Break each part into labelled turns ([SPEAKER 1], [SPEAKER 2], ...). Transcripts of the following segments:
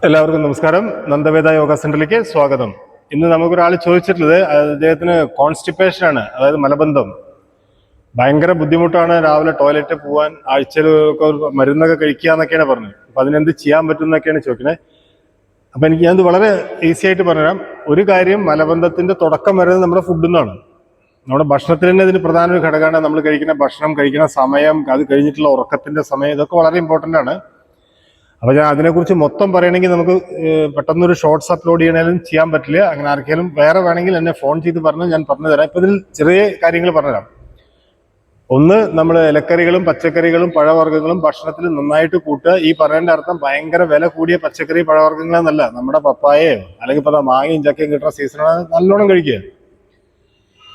[SPEAKER 1] എല്ലാവർക്കും നമസ്കാരം. നന്ദവേദ യോഗ സെന്ററിലേക്ക് സ്വാഗതം. ഇന്ന് നമുക്കൊരാൾ ചോദിച്ചിട്ടുള്ളത് അദ്ദേഹത്തിന് കോൺസ്റ്റിപ്പേഷൻ ആണ്, അതായത് മലബന്ധം. ഭയങ്കര ബുദ്ധിമുട്ടാണ് രാവിലെ ടോയ്ലറ്റ് പോകാൻ, ആഴ്ചയിലൊക്കെ മരുന്നൊക്കെ കഴിക്കുക എന്നൊക്കെയാണ് പറഞ്ഞത്. അപ്പൊ അതിനെന്ത് ചെയ്യാൻ പറ്റും എന്നൊക്കെയാണ് ചോദിക്കുന്നത്. അപ്പൊ ഞാനത് വളരെ ഈസി ആയിട്ട് പറഞ്ഞുതരാം. ഒരു കാര്യം, മലബന്ധത്തിന്റെ തുടക്കം വരുന്നത് നമ്മുടെ ഫുഡിൽ നിന്നാണ്. നമ്മുടെ ഭക്ഷണത്തിൽ തന്നെ ഇതിന് പ്രധാന ഒരു ഘടകമാണ്. നമ്മൾ കഴിക്കുന്ന ഭക്ഷണം, കഴിക്കുന്ന സമയം, അത് കഴിഞ്ഞിട്ടുള്ള ഉറക്കത്തിന്റെ സമയം, ഇതൊക്കെ വളരെ ഇമ്പോർട്ടൻ്റ് ആണ്. അപ്പോൾ ഞാൻ അതിനെക്കുറിച്ച് മൊത്തം പറയണമെങ്കിൽ നമുക്ക് പെട്ടെന്നൊരു ഷോർട്സ് അപ്ലോഡ് ചെയ്യണേലും ചെയ്യാൻ പറ്റില്ല. അങ്ങനെ ആർക്കെങ്കിലും വേറെ വേണമെങ്കിൽ എന്നെ ഫോൺ ചെയ്ത് പറഞ്ഞ് ഞാൻ പറഞ്ഞു തരാം. ഇപ്പം ഇതിൽ ചെറിയ കാര്യങ്ങൾ പറഞ്ഞുതരാം. ഒന്ന്, നമ്മൾ ഇലക്കറികളും പച്ചക്കറികളും പഴവർഗ്ഗങ്ങളും ഭക്ഷണത്തിൽ നന്നായിട്ട് കൂട്ടുക. ഈ പറയേണ്ട അർത്ഥം ഭയങ്കര വില കൂടിയ പച്ചക്കറി പഴവർഗ്ഗങ്ങളെന്നല്ല. നമ്മുടെ പപ്പായയോ അല്ലെങ്കിൽ ഇപ്പോൾ മാങ്ങയും ചക്കയും കിട്ടുന്ന സീസണാണ്, നല്ലോണം കഴിക്കുക.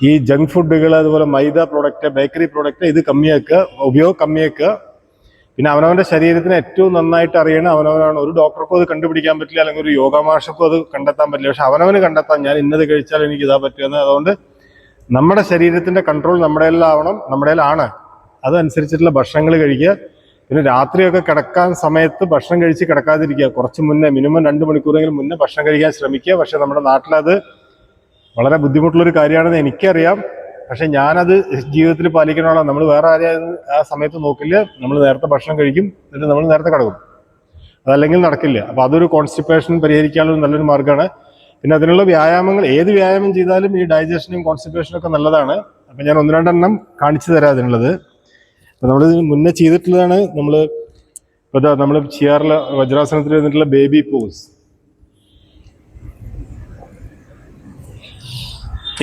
[SPEAKER 1] ഈ ജങ്ക് ഫുഡുകൾ, അതുപോലെ മൈദ പ്രോഡക്റ്റ്, ബേക്കറി പ്രോഡക്റ്റ്, ഇത് കമ്മിയാക്കുക, ഉപയോഗം കമ്മിയാക്കുക. പിന്നെ അവനവന്റെ ശരീരത്തിന് ഏറ്റവും നന്നായിട്ട് അറിയണം അവനവനാണ്. ഒരു ഡോക്ടർക്കും അത് കണ്ടുപിടിക്കാൻ പറ്റില്ല, അല്ലെങ്കിൽ ഒരു യോഗ മാഷർക്കും അത് കണ്ടെത്താൻ പറ്റില്ല. പക്ഷെ അവനവന് കണ്ടെത്താൻ, ഞാൻ ഇന്നത് കഴിച്ചാൽ എനിക്ക് ഇതാ പറ്റുമെന്ന്. അതുകൊണ്ട് നമ്മുടെ ശരീരത്തിന്റെ കൺട്രോൾ നമ്മുടെയിലാണ്. അതനുസരിച്ചിട്ടുള്ള ഭക്ഷണങ്ങൾ കഴിക്കുക. പിന്നെ രാത്രിയൊക്കെ കിടക്കാൻ സമയത്ത് ഭക്ഷണം കഴിച്ച് കിടക്കാതിരിക്കുക. കുറച്ച് മുന്നേ, മിനിമം 2 മണിക്കൂറെങ്കിലും മുന്നേ ഭക്ഷണം കഴിക്കാൻ ശ്രമിക്കുക. പക്ഷെ നമ്മുടെ നാട്ടിലത് വളരെ ബുദ്ധിമുട്ടുള്ളൊരു കാര്യമാണെന്ന് എനിക്കറിയാം. പക്ഷെ ഞാനത് ജീവിതത്തിൽ പാലിക്കണമല്ലോ. നമ്മൾ വേറെ ആരെയും ആ സമയത്ത് നോക്കില്ല. നമ്മൾ നേരത്തെ ഭക്ഷണം കഴിക്കും, എന്നിട്ട് നമ്മൾ നേരത്തെ കിടക്കും. അതല്ലെങ്കിൽ നടക്കില്ല. അപ്പൊ അതൊരു കോൺസ്റ്റിപ്പേഷൻ പരിഹരിക്കാനുള്ള നല്ലൊരു മാർഗ്ഗമാണ്. പിന്നെ അതിനുള്ള വ്യായാമങ്ങൾ, ഏത് വ്യായാമം ചെയ്താലും ഈ ഡൈജഷനും കോൺസ്റ്റിപ്പേഷനും ഒക്കെ നല്ലതാണ്. അപ്പൊ ഞാൻ 1-2 കാണിച്ചു തരാം അതിനുള്ളത്. അപ്പൊ നമ്മൾ മുന്നേ ചെയ്തിട്ടുള്ളതാണ്. നമ്മൾ ചെയ്യാറുള്ള വജ്രാസനത്തിൽ വന്നിട്ടുള്ള ബേബി പോസ്.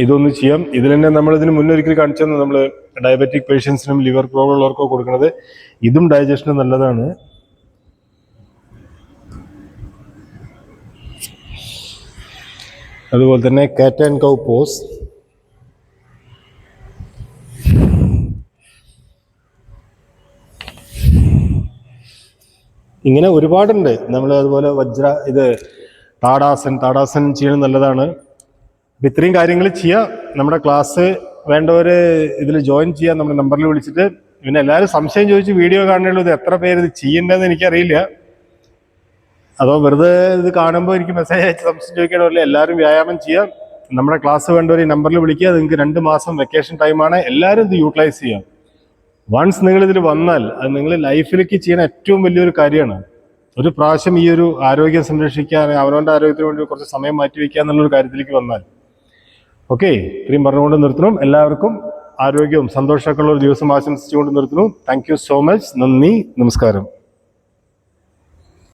[SPEAKER 1] ഇതൊന്ന് ചെയ്യാം. ഇതിൽ തന്നെ നമ്മളിതിന് മുന്നൊരിക്കൽ കാണിച്ചത് നമ്മൾ ഡയബറ്റിക് പേഷ്യൻസിനും ലിവർ പ്രോബ്ലം ഉള്ളവർക്കോ കൊടുക്കുന്നത്. ഇതും ഡൈജഷന് നല്ലതാണ്. അതുപോലെ തന്നെ കാറ്റ് ആൻഡ് കൗ പോസ്. ഇങ്ങനെ ഒരുപാടുണ്ട്. നമ്മൾ അതുപോലെ താടാസൻ ചെയ്യുന്നത് നല്ലതാണ്. അപ്പം ഇത്രയും കാര്യങ്ങൾ ചെയ്യുക. നമ്മുടെ ക്ലാസ് വേണ്ടവർ ഇതിൽ ജോയിൻ ചെയ്യാൻ നമ്മുടെ നമ്പറിൽ വിളിച്ചിട്ട്. പിന്നെ എല്ലാവരും സംശയം ചോദിച്ച് വീഡിയോ കാണുന്നുള്ളൂ. ഇത് എത്ര പേര് ഇത് ചെയ്യേണ്ടതെന്ന് എനിക്കറിയില്ല. അതോ വെറുതെ ഇത് കാണുമ്പോൾ എനിക്ക് മെസ്സേജ് അയച്ച് സംശയം ചോദിക്കണമല്ലോ. എല്ലാവരും വ്യായാമം ചെയ്യുക. നമ്മുടെ ക്ലാസ് വേണ്ടവർ ഈ നമ്പറിൽ വിളിക്കുക. നിങ്ങൾക്ക് 2 മാസം വെക്കേഷൻ ടൈമാണ്. എല്ലാവരും ഇത് യൂട്ടിലൈസ് ചെയ്യാം. വൺസ് നിങ്ങളിതിൽ വന്നാൽ അത് നിങ്ങൾ ലൈഫിലേക്ക് ചെയ്യുന്ന ഏറ്റവും വലിയൊരു കാര്യമാണ്. ഒരു പ്രാവശ്യം ഈ ഒരു ആരോഗ്യം സംരക്ഷിക്കാൻ, അവനവൻ്റെ ആരോഗ്യത്തിന് വേണ്ടി കുറച്ച് സമയം മാറ്റി വയ്ക്കുക എന്നുള്ളൊരു കാര്യത്തിലേക്ക് വന്നാൽ. ഓക്കെ, ഇത്രയും പറഞ്ഞുകൊണ്ട് നിർത്തണം. എല്ലാവർക്കും ആരോഗ്യവും സന്തോഷമൊക്കെ ഉള്ള ഒരു ദിവസം ആശംസിച്ചുകൊണ്ട് നിർത്തുന്നു. Thank you so much. നന്ദി, നമസ്കാരം.